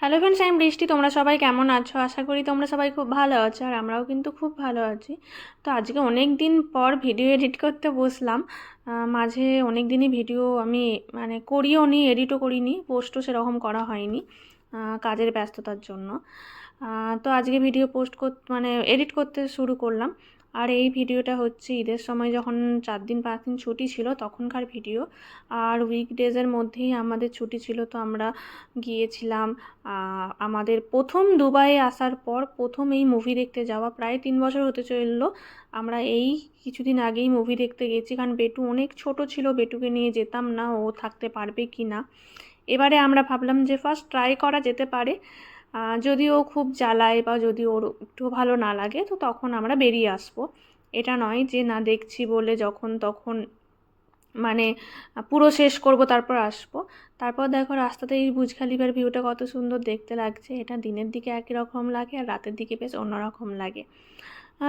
Hello friends, আমি বৃষ্টি। তোমরা সবাই কেমন আছো? আশা করি তোমরা সবাই খুব ভালো আছো, আর আমরাও কিন্তু খুব ভালো আছি। তো আজকে অনেক দিন পর ভিডিও এডিট করতে বসলাম। মাঝে অনেক দিনই ভিডিও আমি করিও নি, এডিটও করিনি, পোস্টও সেরকম করা হয়নি কাজের ব্যস্ততার জন্য। তো আজকে ভিডিও পোস্ট করতে এডিট করতে শুরু করলাম। আর এই ভিডিওটা হচ্ছে ঈদের সময় যখন 4 দিন 5 দিন ছুটি ছিল তখনকার ভিডিও। আর উইকডেজের মধ্যেই আমাদের ছুটি ছিল, তো আমরা গিয়েছিলাম। আমাদের প্রথম দুবাইয়ে আসার পর প্রথম এই মুভি দেখতে যাওয়া, প্রায় 3 বছর হতে চললো। আমরা এই কিছুদিন আগেই মুভি দেখতে গেছি, কারণ বেটু অনেক ছোট ছিল, বেটুকে নিয়ে যেতাম না, ও থাকতে পারবে কি না। এবারে আমরা ভাবলাম যে ফার্স্ট ট্রাই করা যেতে পারে। যদি ও খুব জ্বালায় বা যদি ওর একটু ভালো না লাগে তো তখন আমরা বেরিয়ে আসবো। এটা নয় যে না দেখছি বলে যখন তখন মানে পুরো শেষ করব তারপর আসবো। তারপর দেখো রাস্তাতে এই বুর্জ খলিফার ভিউটা কত সুন্দর দেখতে লাগছে। এটা দিনের দিকে একই রকম লাগে আর রাতের দিকে বেশ অন্যরকম লাগে।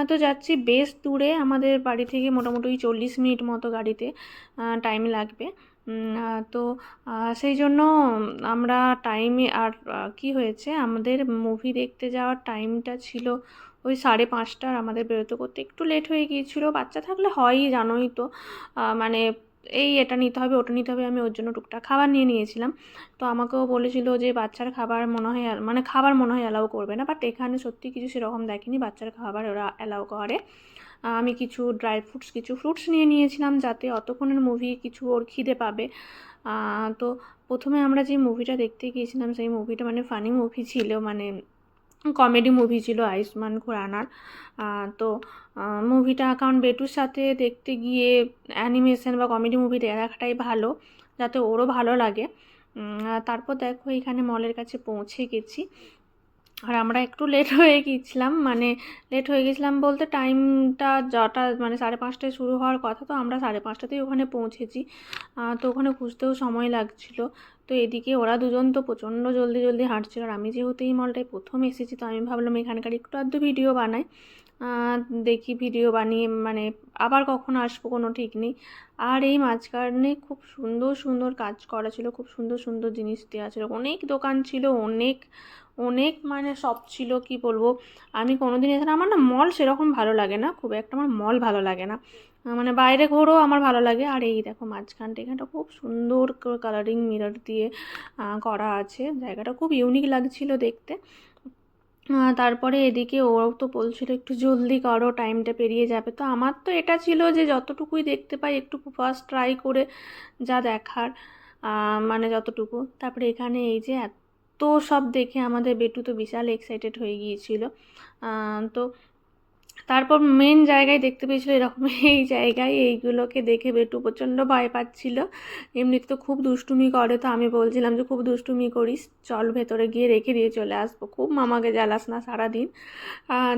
তো যাচ্ছি বেশ দূরে, আমাদের বাড়ি থেকে মোটামুটি 40 মিনিট মতো গাড়িতে টাইম লাগবে। তো সেই জন্য আমরা টাইমে আর কি হয়েছে, আমাদের মুভি দেখতে যাওয়ার টাইমটা ছিল ওই 5:30। আমাদের বেরোতে করতে একটু লেট হয়ে গিয়েছিলো। বাচ্চা থাকলে হয়ই, জানোই তো। মানে এই এটা নিতে হবে ওটা নিতে হবে, আমি ওর জন্য টুকটাক খাবার নিয়ে নিয়েছিলাম। তো আমাকেও বলেছিল যে বাচ্চার খাবার মনে হয় খাবার মনে হয় অ্যালাউ করবে না, বাট এখানে সত্যি কিছু সেরকম দেখেনি, বাচ্চার খাবার ওরা অ্যালাউ করে। আমি কিছু ড্রাই ফ্রুটস কিছু ফ্রুটস নিয়ে নিয়েছিলাম, যাতে অতক্ষণের মুভি কিছু ওর খিদে পাবে। তো প্রথমে আমরা যে মুভিটা দেখতে গিয়েছিলাম সেই মুভিটা ফানি মুভি ছিল, কমেডি মুভি ছিল আয়ুষ্মান খুরানার। তো মুভিটা কারণ বেটুর সাথে দেখতে গিয়ে অ্যানিমেশন বা কমেডি মুভি দেখাটাই ভালো, যাতে ওরও ভালো লাগে। তারপর দেখো এখানে মলের কাছে পৌঁছে গেছি। আর আমরা একটু লেট হয়ে গিয়েছিলাম, লেট হয়ে গেছিলাম বলতে টাইমটা যটা 5:30টায় শুরু হওয়ার কথা, তো আমরা 5:30টাতেই ওখানে পৌঁছেছি। তো ওখানে খুঁজতেও সময় লাগছিল। তো এদিকে ওরা দুজন তো প্রচণ্ড জলদি জলদি হাঁটছিল, আর আমি যেহেতু এই মলটায় প্রথম এসেছি তো আমি ভাবলাম এখানকার একটু আধটু ভিডিও বানাই। দেখি ভিডিও বানিয়ে আবার কখন আসবো কোনো ঠিক নেই। আর এই মাঝখানে খুব সুন্দর সুন্দর কাজ করা ছিল, খুব সুন্দর সুন্দর জিনিস দেওয়া ছিল, অনেক দোকান ছিল, অনেক অনেক শপ ছিল, কি বলবো। আমি কোনোদিন এখানে আমার না মল সেরকম ভালো লাগে না, খুব একটা আমার মল ভালো লাগে না। বাইরে ঘোরও আমার ভালো লাগে। আর এই দেখো মাঝখানটা, এখানটা খুব সুন্দর কালারিং মিরর দিয়ে করা আছে, জায়গাটা খুব ইউনিক লাগছিল দেখতে। তারপরে এদিকে ওরাও তো বলছিল একটু জলদি করো, টাইমটা পেরিয়ে যাবে। তো আমার তো এটা ছিল যে যতটুকুই দেখতে পাই একটু ফার্স্ট ট্রাই করে যা দেখার, যতটুকু। তারপরে এখানে এই যে এত সব দেখে আমাদের বেটু তো বিশাল এক্সাইটেড হয়ে গিয়েছিল। তো তারপর মেন জায়গায় দেখতে পেয়েছিল এরকম এই জায়গায় এইগুলোকে দেখে বেটু প্রচণ্ড ভয় পাচ্ছিল। এমনিতে তো খুব দুষ্টুমি করে, তো আমি বলছিলাম যে খুব দুষ্টুমি করিস, চল ভেতরে গিয়ে রেখে দিয়ে চলে আসবো, খুব মামাকে জ্বালাস না সারাদিন।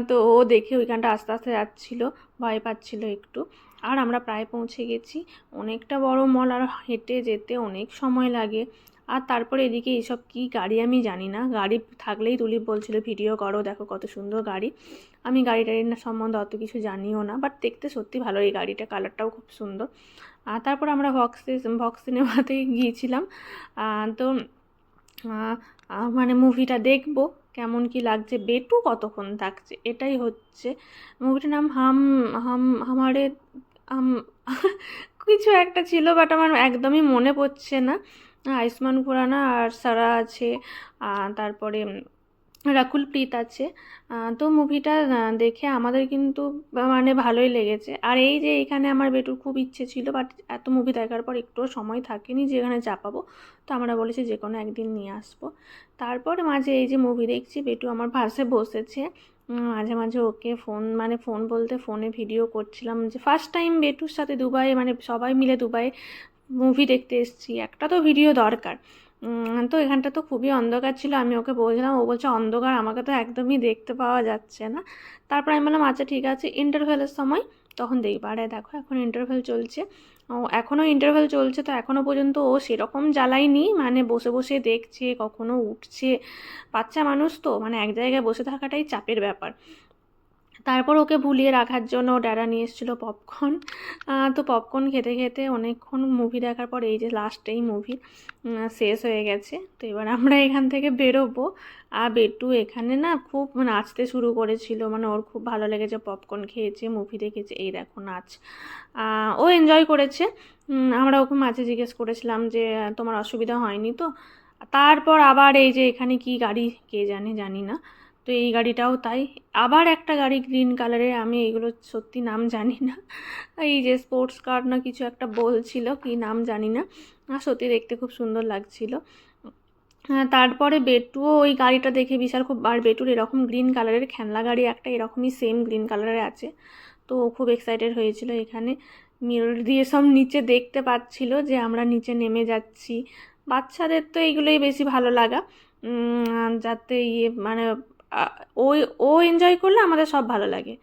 তো ও দেখে ওইখানটা আস্তে আস্তে যাচ্ছিলো, ভয় পাচ্ছিল একটু। আর আমরা প্রায় পৌঁছে গেছি। অনেকটা বড় মল, আর হেঁটে যেতে অনেক সময় লাগে। আর তারপরে এদিকে এইসব কি গাড়ি আমি জানি না, গাড়ি থাকলেই তুলিপ বলছিল ভিডিও করো, দেখো কত সুন্দর গাড়ি। আমি গাড়িটার না সম্বন্ধে অত কিছু জানিও না, বাট দেখতে সত্যি ভালো এই গাড়িটা, কালারটাও খুব সুন্দর। তারপর আমরা ভক্স সিনেমাতেই গিয়েছিলাম। তো মুভিটা দেখবো কেমন কি লাগছে, বেটু কতক্ষণ থাকছে, এটাই হচ্ছে। মুভিটার নাম হাম হাম হামারে হাম কিছু একটা ছিল, বাট আমার একদমই মনে পড়ছে না। আয়ুষ্মান খুরানা আর সারা আছে, তারপরে রাকুল প্রীত আছে। তো মুভিটা দেখে আমাদের কিন্তু ভালোই লেগেছে। আর এই যে এখানে আমার বেটুর খুব ইচ্ছে ছিল, বাট এত মুভি দেখার পর একটুও সময় থাকেনি যে এখানে চাপাবো। তো আমরা বলেছি যে কোনো একদিন নিয়ে আসবো। তারপরে মাঝে এই যে মুভি দেখছি, বেটু আমার পাশে বসেছে। মাঝে মাঝে ওকে ফোন বলতে ফোনে ভিডিও করছিলাম, যে ফার্স্ট টাইম বেটুর সাথে দুবাই সবাই মিলে দুবাই মুভি দেখতে এসেছি, একটা তো ভিডিও দরকার। তো এখানটা তো খুবই অন্ধকার ছিল, আমি ওকে বলছিলাম, ও বলছে অন্ধকার, আমাকে তো একদমই দেখতে পাওয়া যাচ্ছে না। তারপর আমি বললাম আচ্ছা ঠিক আছে, ইন্টারভেলের সময় তখন দেখবো। আর দেখো এখন ইন্টারভেল চলছে, ও এখনও ইন্টারভেল চলছে, তো এখনও পর্যন্ত ও সেরকম জ্বালায়নি, বসে বসে দেখছে, কখনো উঠছে। বাচ্চা মানুষ তো এক জায়গায় বসে থাকাটাই চাপের ব্যাপার। তারপর ওকে ভুলিয়ে রাখার জন্য ও ড্যাডা নিয়ে এসেছিলো পপকর্ন। তো পপকর্ন খেতে খেতে অনেকক্ষণ মুভি দেখার পর এই যে লাস্টেই মুভি শেষ হয়ে গেছে। তো এবার আমরা এখান থেকে বেরোবো। আর বেটু এখানে না খুব নাচতে শুরু করেছিল, মানে ওর খুব ভালো লেগেছে, পপকর্ন খেয়েছে, মুভি দেখেছে, এই দেখো নাচ। ও এনজয় করেছে। আমরা ওকে মাঝে জিজ্ঞেস করেছিলাম যে তোমার অসুবিধা হয়নি তো। তারপর আবার এই যে এখানে কি গাড়ি কে জানি না। তো এই গাড়িটাও তাই, আবার একটা গাড়ি গ্রিন কালারের, আমি এইগুলো সত্যি নাম জানি না, এই যে স্পোর্টস কার না কিছু একটা বলছিল, কি নাম জানি না। সত্যি দেখতে খুব সুন্দর লাগছিল। তারপরে বেটুও ওই গাড়িটা দেখে বিশাল খুব, আর বেটুর এরকম গ্রিন কালারের খেলনা গাড়ি একটা এরকমই সেম গ্রিন কালারের আছে। তো ও খুব এক্সাইটেড হয়েছিল। এখানে মিরর দিয়ে সব নিচে দেখতে পাচ্ছিল যে আমরা নিচে নেমে যাচ্ছি। বাচ্চাদের তো এইগুলোই বেশি ভালো লাগা, যাতে মানে ওই ও এনজয় করলে আমাদের সব ভালো লাগে।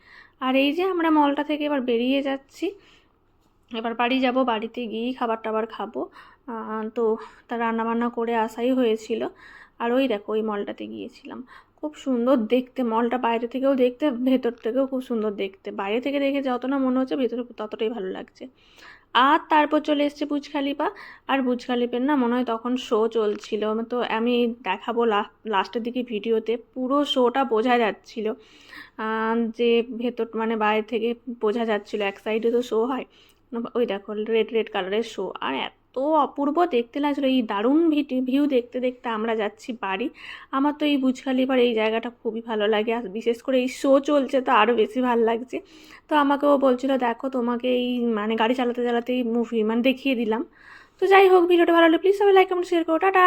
আর এই যে আমরা মলটা থেকে এবার বেরিয়ে যাচ্ছি, এবার বাড়ি যাব, বাড়িতে গিয়েই খাবার টাবার খাবো। তো তা রান্নাবান্না করে আসাই হয়েছিল। আর ওই দেখো ওই মলটাতে গিয়েছিলাম, খুব সুন্দর দেখতে মলটা, বাইরে থেকেও দেখতে ভেতর থেকেও খুব সুন্দর দেখতে, বাইরে থেকে দেখে যত না মনে হচ্ছে ভেতরে ততটাই ভালো লাগছে। আর তারপর চলে এসছে বুর্জ খলিফা। আর বুর্জ খলিফার না মনে হয় তখন শো চলছিল, তো আমি দেখাবো লাস্টের দিকে ভিডিওতে, পুরো শোটা বোঝা যাচ্ছিল, যে ভেতর মানে বাইরে থেকে বোঝা যাচ্ছিল, এক সাইডে তো শো হয়, ওই দেখো রেড রেড কালারের শো। আর এত অপূর্ব দেখতে লাগছিলো, এই দারুণ ভিউ দেখতে দেখতে আমরা যাচ্ছি বাড়ি। আমার তো এই বুর্জ খলিফার এই জায়গাটা খুবই ভালো লাগে, আর বিশেষ করে এই শো চলছে তো আরও বেশি ভালো লাগছে। তো আমাকেও বলছিল দেখো তোমাকে এই মানে গাড়ি চালাতে চালাতে এই মুভি মানে দেখিয়ে দিলাম। তো যাই হোক, ভিডিওটা ভালো লাগলে প্লিজ সবাই লাইক কমেন্ট শেয়ার করো, টাটা।